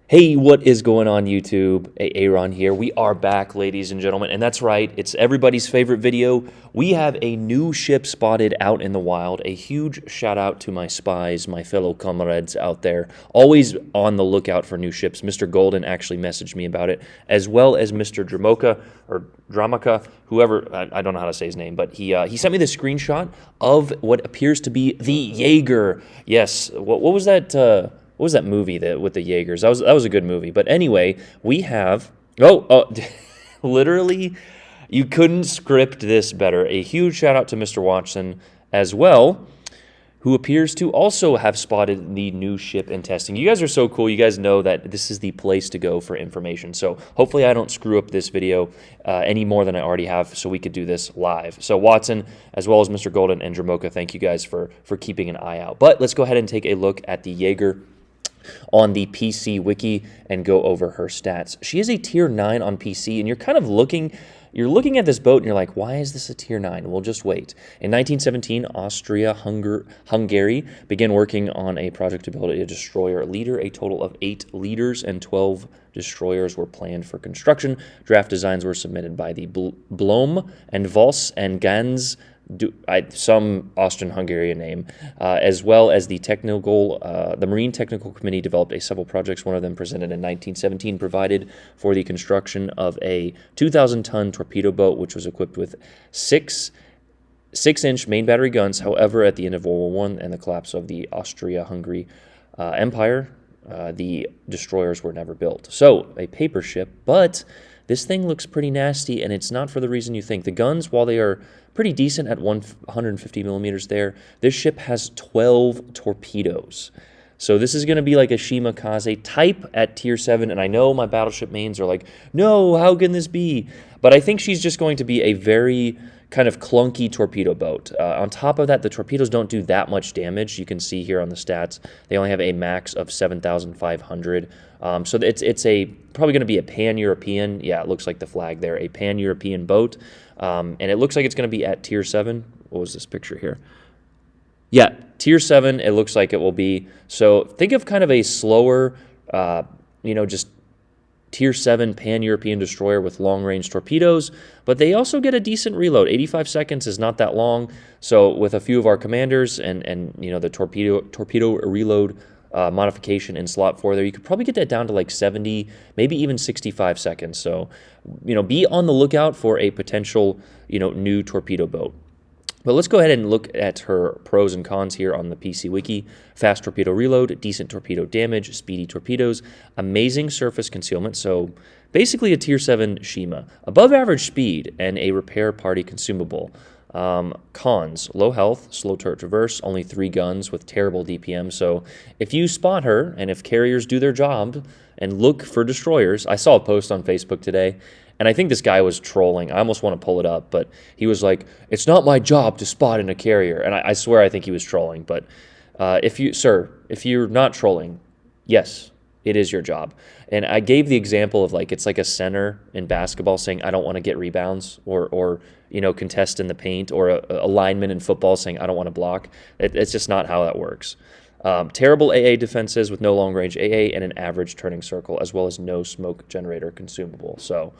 Hey, what is going on YouTube? Aaron here. We are back, ladies and gentlemen, and that's right. It's everybody's favorite video. We have a new ship spotted out in the wild. A huge shout out to my spies, my fellow comrades out there. Always on the lookout for new ships. Mr. Golden actually messaged me about it, as well as Mr. Dramoka, or Dramaka, whoever, I don't know how to say his name, but he sent me the screenshot of what appears to be the Jaeger. Yes, what was that? What was that movie with the Jaegers? That was a good movie. But anyway, we have literally, you couldn't script this better. A huge shout out to Mr. Watson as well, who appears to also have spotted the new ship in testing. You guys are so cool. You guys know that this is the place to go for information. So hopefully I don't screw up this video any more than I already have, so we could do this live. So Watson, as well as Mr. Golden and Dramoka, thank you guys for keeping an eye out. But let's go ahead and take a look at the Jaeger on the PC wiki and go over her stats. She is a tier 9 on PC, and you're kind of looking at this boat and you're like, why is this a tier 9? Well, just wait. In 1917, Austria-Hungary began working on a project to build a destroyer leader. A total of 8 leaders and 12 destroyers were planned for construction. Draft designs were submitted by the Blom and Voss and Gans, some Austrian-Hungarian name, as well as the Marine Technical Committee developed several projects. One of them presented in 1917 provided for the construction of a 2,000-ton torpedo boat, which was equipped with 6-inch main battery guns. However, at the end of World War I and the collapse of the Austria-Hungary Empire, the destroyers were never built. So, a paper ship, but this thing looks pretty nasty, and it's not for the reason you think. The guns, while they are pretty decent at 150 millimeters there, this ship has 12 torpedoes. So this is going to be like a Shimakaze type at tier 7, and I know my battleship mains are like, no, how can this be? But I think she's just going to be a very kind of clunky torpedo boat. On top of that, the torpedoes don't do that much damage. You can see here on the stats, they only have a max of 7,500. So it's probably going to be a pan-European. Yeah, it looks like the flag there, a pan-European boat. And it looks like it's going to be at tier 7. What was this picture here? Yeah, tier 7, it looks like it will be. So think of kind of a slower, just tier 7 pan-European destroyer with long-range torpedoes, but they also get a decent reload. 85 seconds is not that long. So with a few of our commanders and the torpedo reload modification in slot 4 there, you could probably get that down to like 70, maybe even 65 seconds. So, be on the lookout for a potential, new torpedo boat. But let's go ahead and look at her pros and cons here on the PC Wiki. Fast torpedo reload, decent torpedo damage, speedy torpedoes, amazing surface concealment, so basically a tier 7 Shima. Above average speed and a repair party consumable. Cons, low health, slow turret traverse, only 3 guns with terrible DPM. So if you spot her, and if carriers do their job and look for destroyers, I saw a post on Facebook today, and I think this guy was trolling. I almost want to pull it up, but he was like, it's not my job to spot in a carrier. And I swear I think he was trolling. But if you're not trolling, yes, it is your job. And I gave the example of it's like a center in basketball saying, I don't want to get rebounds, or contest in the paint, or a lineman in football saying, I don't want to block. It's just not how that works. Terrible AA defenses with no long-range AA and an average turning circle, as well as no smoke generator consumable. So,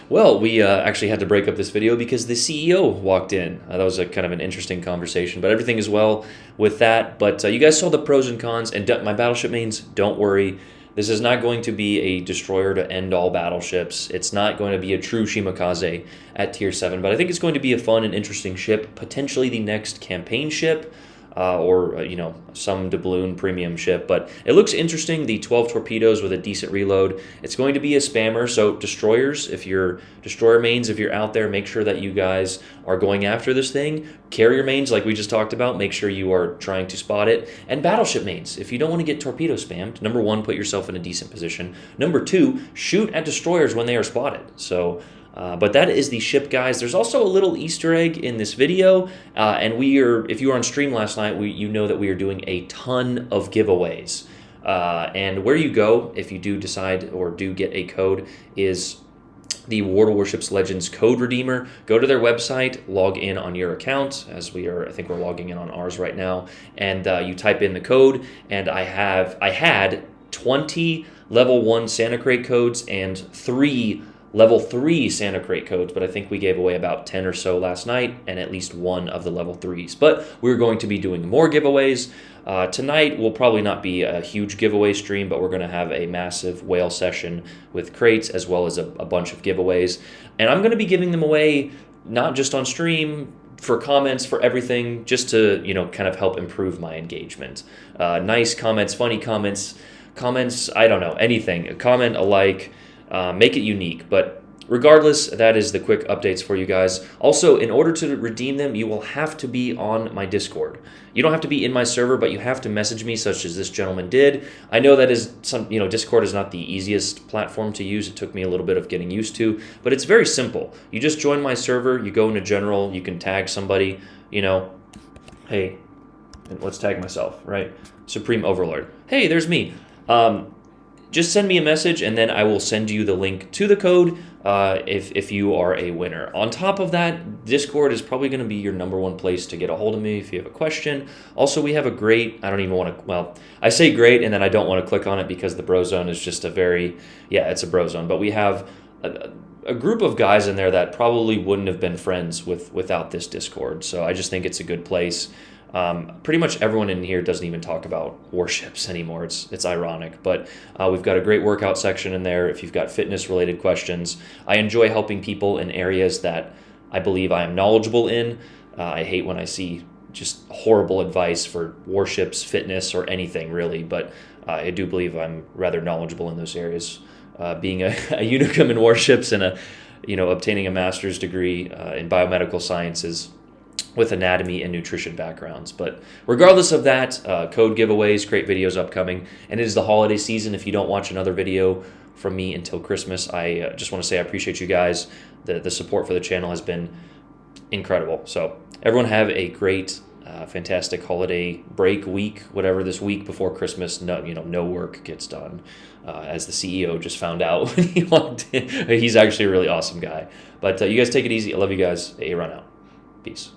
well, we actually had to break up this video because the CEO walked in. That was a kind of an interesting conversation, but everything is well with that. But you guys saw the pros and cons, and my battleship mains, don't worry. This is not going to be a destroyer to end all battleships. It's not going to be a true Shimakaze at tier 7, but I think it's going to be a fun and interesting ship, potentially the next campaign ship, or some doubloon premium ship. But it looks interesting, the 12 torpedoes with a decent reload. It's going to be a spammer, so destroyers, if you're destroyer mains, if you're out there, make sure that you guys are going after this thing. Carrier mains, like we just talked about, make sure you are trying to spot it. And battleship mains, if you don't want to get torpedo spammed, number 1, put yourself in a decent position. Number 2, shoot at destroyers when they are spotted. So but that is the ship, guys. There's also a little Easter egg in this video, and if you were on stream last night, you know that we are doing a ton of giveaways. And where you go if you do decide or do get a code is the World of Warships Legends code redeemer. Go to their website, log in on your account, as I think we're logging in on ours right now, and you type in the code. And I had 20 level 1 Santa Crate codes and 3 level 3 Santa Crate codes, but I think we gave away about 10 or so last night and at least one of the level 3s. But we're going to be doing more giveaways. Tonight will probably not be a huge giveaway stream, but we're going to have a massive whale session with crates as well as a bunch of giveaways. And I'm going to be giving them away not just on stream, for comments, for everything, just to, kind of help improve my engagement. Nice comments, funny comments, I don't know, anything. A comment, a like, make it unique. But regardless, that is the quick updates for you guys. Also, in order to redeem them, you will have to be on my Discord. You don't have to be in my server, but you have to message me, such as this gentleman did. I know that is Discord is not the easiest platform to use. It took me a little bit of getting used to, but it's very simple. You just join my server, you go into general, you can tag somebody, hey, let's tag myself, right? Supreme Overlord. Hey, there's me. Just send me a message, and then I will send you the link to the code if you are a winner. On top of that, Discord is probably going to be your #1 place to get a hold of me if you have a question. Also, we have a great, I don't even want to, well, I say great, and then I don't want to click on it because the bro zone is just it's a bro zone. But we have a group of guys in there that probably wouldn't have been friends without this Discord. So I just think it's a good place. Pretty much everyone in here doesn't even talk about warships anymore. It's ironic, but we've got a great workout section in there. If you've got fitness related questions, I enjoy helping people in areas that I believe I am knowledgeable in. I hate when I see just horrible advice for warships, fitness, or anything really, but I do believe I'm rather knowledgeable in those areas. Being a unicum in warships and obtaining a master's degree in biomedical sciences with anatomy and nutrition backgrounds. But regardless of that, code giveaways, great videos upcoming, and it is the holiday season. If you don't watch another video from me until Christmas, I just want to say I appreciate you guys. The support for the channel has been incredible. So everyone have a great, fantastic holiday break week, whatever this week before Christmas. No work gets done. As the CEO just found out when he walked in. He's actually a really awesome guy. But you guys take it easy. I love you guys. Aaron out. Peace.